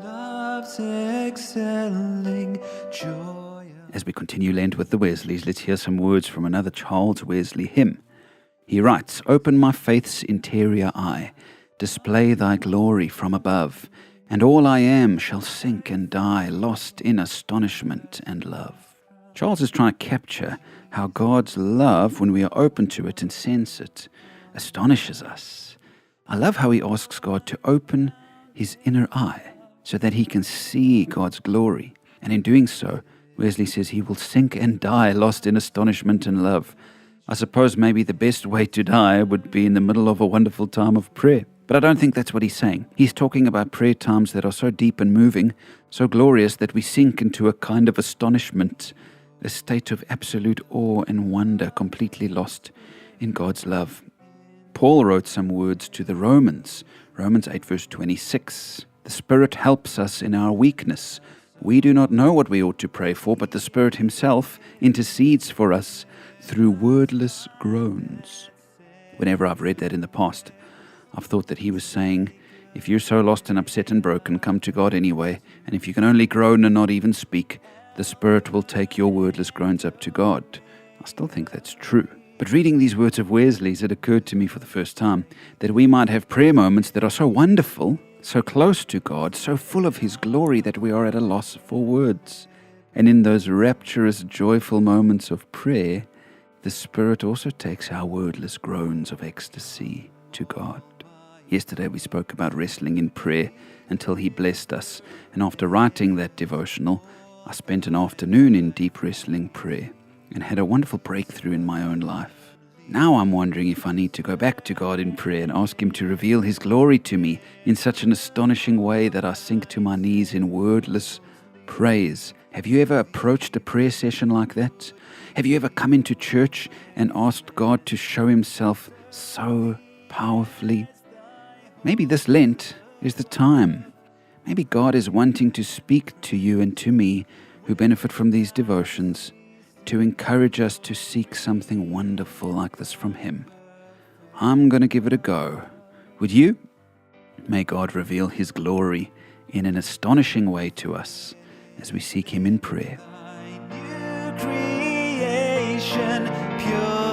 Love's excelling joy. As we continue Lent with the Wesleys, let's hear some words from another Charles Wesley hymn. He writes, "Open my faith's interior eye, display thy glory from above, and all I am shall sink and die, lost in astonishment and love." Charles is trying to capture how God's love, when we are open to it and sense it, astonishes us. I love how he asks God to open his inner eye so that he can see God's glory. And in doing so, Wesley says he will sink and die, lost in astonishment and love. I suppose maybe the best way to die would be in the middle of a wonderful time of prayer. But I don't think that's what he's saying. He's talking about prayer times that are so deep and moving, so glorious that we sink into a kind of astonishment, a state of absolute awe and wonder, completely lost in God's love. Paul wrote some words to the Romans 8 verse 26. "The Spirit helps us in our weakness. We do not know what we ought to pray for, but the Spirit himself intercedes for us through wordless groans." Whenever I've read that in the past, I've thought that he was saying, if you're so lost and upset and broken, come to God anyway, and if you can only groan and not even speak, the Spirit will take your wordless groans up to God. I still think that's true. But reading these words of Wesley's, it occurred to me for the first time that we might have prayer moments that are so wonderful, so close to God, so full of his glory that we are at a loss for words. And in those rapturous, joyful moments of prayer, the Spirit also takes our wordless groans of ecstasy to God. Yesterday we spoke about wrestling in prayer until he blessed us, and after writing that devotional, I spent an afternoon in deep wrestling prayer and had a wonderful breakthrough in my own life. Now I'm wondering if I need to go back to God in prayer and ask him to reveal his glory to me in such an astonishing way that I sink to my knees in wordless praise. Have you ever approached a prayer session like that? Have you ever come into church and asked God to show himself so powerfully? Maybe this Lent is the time. Maybe God is wanting to speak to you and to me who benefit from these devotions, to encourage us to seek something wonderful like this from him. I'm going to give it a go. Would you? May God reveal his glory in an astonishing way to us as we seek him in prayer. New creation, pure